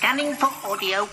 Scanning for audio.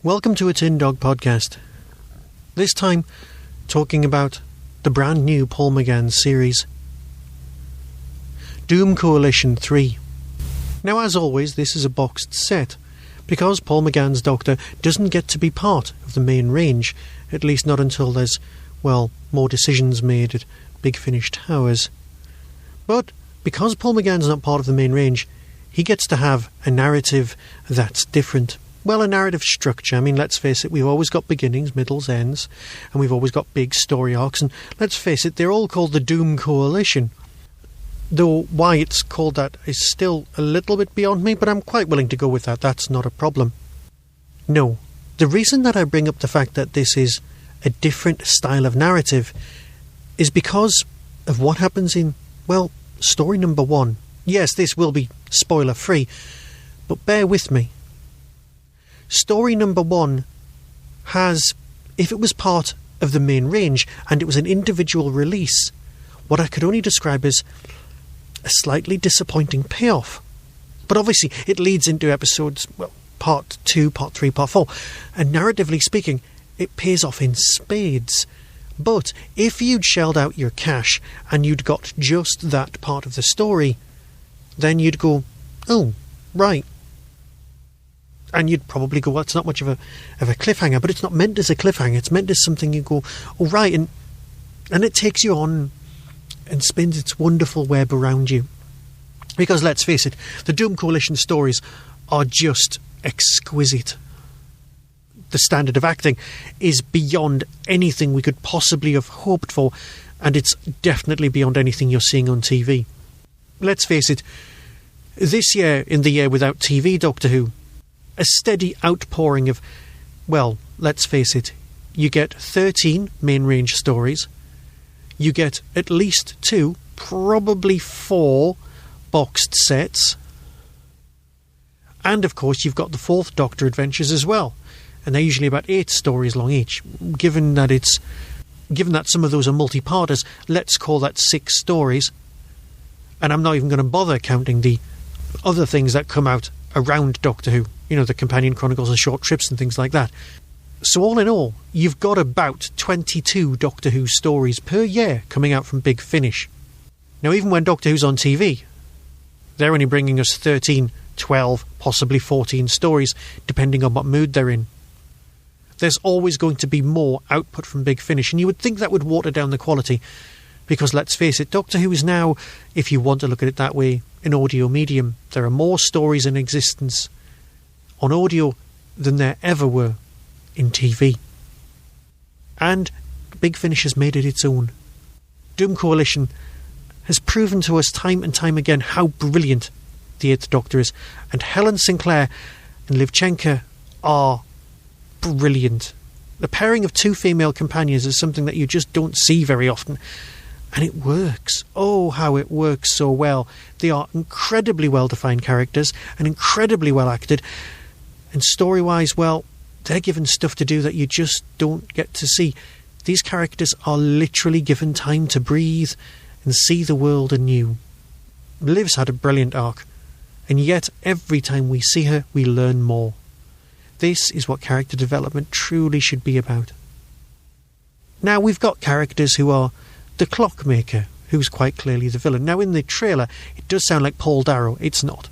Welcome to a Tin Dog podcast. This time, talking about the brand new Paul McGann series, Doom Coalition 3. Now, as always, this is a boxed set, because Paul McGann's Doctor doesn't get to be part of the main range, at least not until there's, well, more decisions made at Big Finish Towers. But because Paul McGann's not part of the main range, he gets to have a narrative that's different. Well, a narrative structure. I mean, let's face it, we've always got beginnings, middles, ends, and we've always got big story arcs, and let's face it, they're all called the Doom Coalition. Though why it's called that is still a little bit beyond me, but I'm quite willing to go with that. That's not a problem. No, the reason that I bring up the fact that this is a different style of narrative is because of what happens in, well, story number 1. Yes, this will be spoiler-free, but bear with me. Story number 1 has, if it was part of the main range and it was an individual release, what I could only describe as a slightly disappointing payoff. But obviously it leads into episodes, well, part 2, part 3, part 4, and narratively speaking, it pays off in spades. But if you'd shelled out your cash and you'd got just that part of the story, then you'd go, oh, right. And you'd probably go, well, it's not much of a cliffhanger, but it's not meant as a cliffhanger. It's meant as something you go, oh, right, and it takes you on and spins its wonderful web around you. Because let's face it, the Doom Coalition stories are just exquisite. The standard of acting is beyond anything we could possibly have hoped for, and it's definitely beyond anything you're seeing on TV. Let's face it, this year, in the year without TV Doctor Who, a steady outpouring of, well, let's face it, you get 13 main range stories, you get at least 2, probably 4 boxed sets, and of course you've got the 4th Doctor adventures as well, and they're usually about 8 stories long each. Given that some of those are multi-parters, let's call that 6 stories, and I'm not even going to bother counting the other things that come out around Doctor Who, you know, the Companion Chronicles and short trips and things like that. So all in all, you've got about 22 Doctor Who stories per year coming out from Big Finish. Now, even when Doctor Who's on TV, they're only bringing us 13, 12, possibly 14 stories, depending on what mood they're in. There's always going to be more output from Big Finish, and you would think that would water down the quality, because let's face it, Doctor Who is now, if you want to look at it that way, an audio medium. There are more stories in existence on audio than there ever were in TV. And Big Finish has made it its own. Doom Coalition has proven to us time and time again how brilliant the 8th Doctor is, and Helen Sinclair and Livchenko are brilliant. The pairing of 2 female companions is something that you just don't see very often, and it works. Oh, how it works so well. They are incredibly well-defined characters and incredibly well acted, and story-wise, well, they're given stuff to do that you just don't get to see. These characters are literally given time to breathe and see the world anew. Liv's had a brilliant arc, and yet every time we see her, we learn more. This is what character development truly should be about. Now, we've got characters who are the clockmaker, who's quite clearly the villain. Now, in the trailer, it does sound like Paul Darrow. It's not.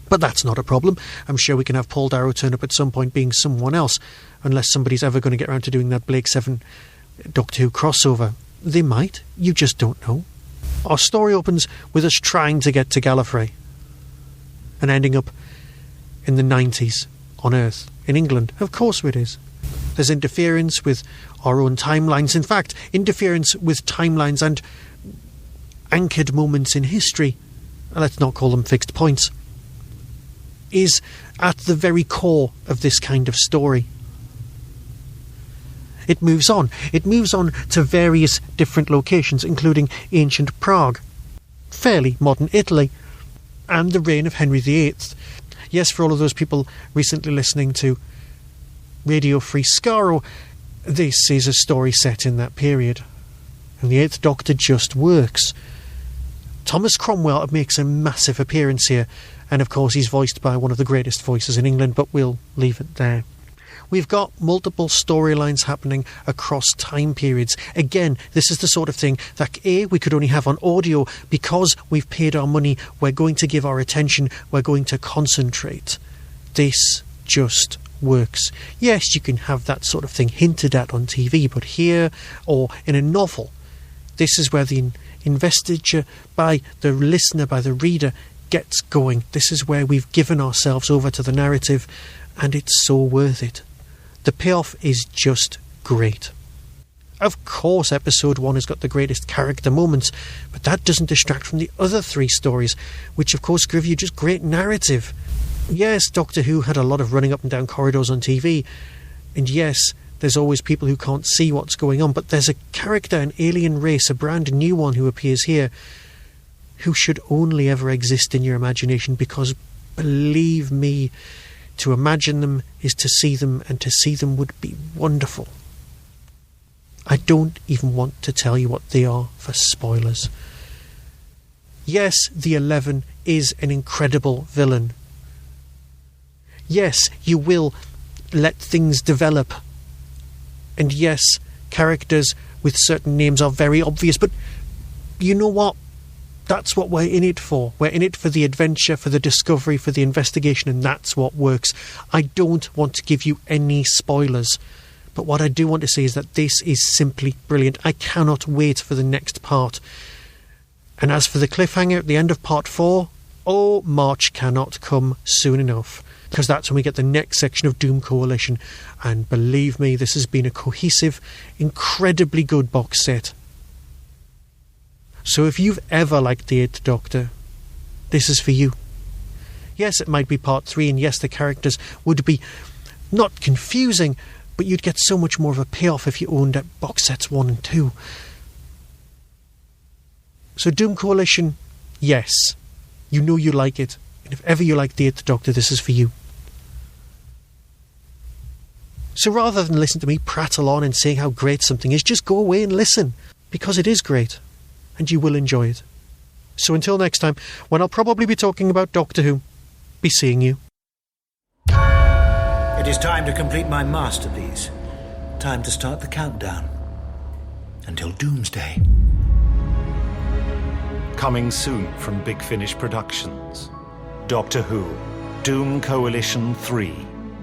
But that's not a problem. I'm sure we can have Paul Darrow turn up at some point being someone else, unless somebody's ever going to get around to doing that Blake 7 Doctor Who crossover. They might. You just don't know. Our story opens with us trying to get to Gallifrey and ending up in the 90s on Earth, in England. Of course it is. There's interference with our own timelines. In fact, interference with timelines and anchored moments in history, let's not call them fixed points, is at the very core of this kind of story. It moves on. It moves on to various different locations, including ancient Prague, fairly modern Italy, and the reign of Henry VIII. Yes, for all of those people recently listening to Radio Free Skaro, this is a story set in that period. And the Eighth Doctor just works. Thomas Cromwell makes a massive appearance here, and of course he's voiced by one of the greatest voices in England, but we'll leave it there. We've got multiple storylines happening across time periods. Again, this is the sort of thing that we could only have on audio. Because we've paid our money, we're going to give our attention, we're going to concentrate. This just works. Yes, you can have that sort of thing hinted at on TV, but here, or in a novel, this is where the investiture by the listener, by the reader, gets going. This is where we've given ourselves over to the narrative, and it's so worth it. The payoff is just great. Of course, episode 1 has got the greatest character moments, but that doesn't distract from the other 3 stories, which of course give you just great narrative. Yes, Doctor Who had a lot of running up and down corridors on TV, and yes, there's always people who can't see what's going on, but there's a character, an alien race, a brand new one who appears here, who should only ever exist in your imagination, because, believe me, to imagine them is to see them, and to see them would be wonderful. I don't even want to tell you what they are for spoilers. Yes, the 11 is an incredible villain. Yes, you will let things develop. And yes, characters with certain names are very obvious, but you know what? That's what we're in it for. We're in it for the adventure, for the discovery, for the investigation, and that's what works. I don't want to give you any spoilers, but what I do want to say is that this is simply brilliant. I cannot wait for the next part. And as for the cliffhanger at the end of part 4, March cannot come soon enough, because that's when we get the next section of Doom Coalition. And believe me, this has been a cohesive, incredibly good box set. So if you've ever liked the Eighth Doctor, this is for you. Yes, it might be part 3, and yes, the characters would be not confusing, but you'd get so much more of a payoff if you owned box sets 1 and 2. So Doom Coalition, yes, you know you like it, and if ever you like the Eighth Doctor, this is for you. So rather than listen to me prattle on and saying how great something is, just go away and listen, because it is great, and you will enjoy it. So until next time, when I'll probably be talking about Doctor Who, be seeing you. It is time to complete my masterpiece. Time to start the countdown. Until Doomsday. Coming soon from Big Finish Productions. Doctor Who, Doom Coalition 3.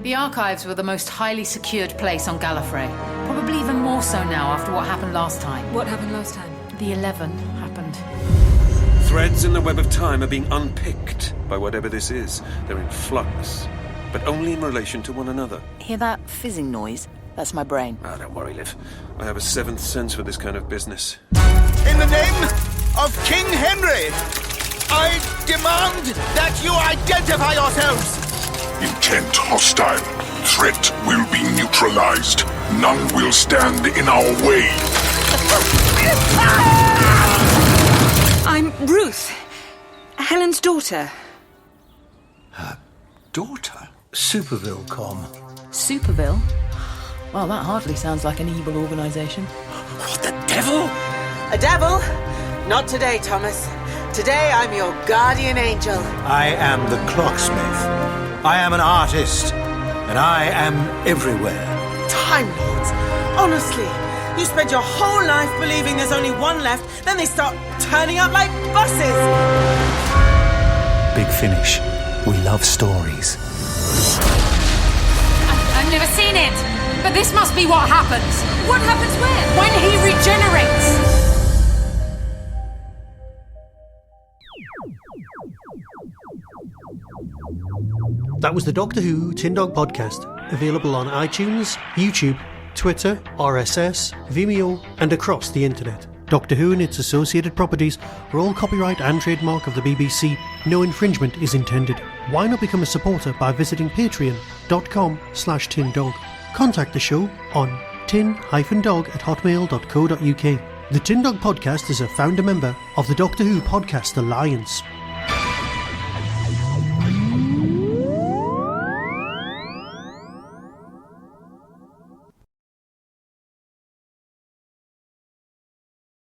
The archives were the most highly secured place on Gallifrey. Probably even more so now after what happened last time. What happened last time? The 11 happened. Threads in the web of time are being unpicked by whatever this is. They're in flux, but only in relation to one another. Hear that fizzing noise? That's my brain. Ah, don't worry, Liv. I have a 7th sense for this kind of business. In the name of King Henry, I demand that you identify yourselves. Intent hostile. Threat will be neutralized. None will stand in our way. I'm Ruth, Helen's daughter. Her daughter? Supervilcom. Superville? Well, that hardly sounds like an evil organisation. What the devil? A devil? Not today, Thomas. Today I'm your guardian angel. I am the clocksmith. I am an artist. And I am everywhere. Time Lords. Honestly, you spend your whole life believing there's only one left, then they start turning up like buses. Big Finish. We love stories. I've never seen it, but this must be what happens. What happens where? When he regenerates. That was the Doctor Who Tin Dog Podcast. available on iTunes, YouTube, Twitter, RSS, Vimeo, and across the internet. Doctor Who and its associated properties are all copyright and trademark of the BBC. No infringement is intended. Why not become a supporter by visiting patreon.com/tindog. Contact the show on tin-dog@hotmail.co.uk. The Tin Dog Podcast is a founder member of the Doctor Who Podcast Alliance.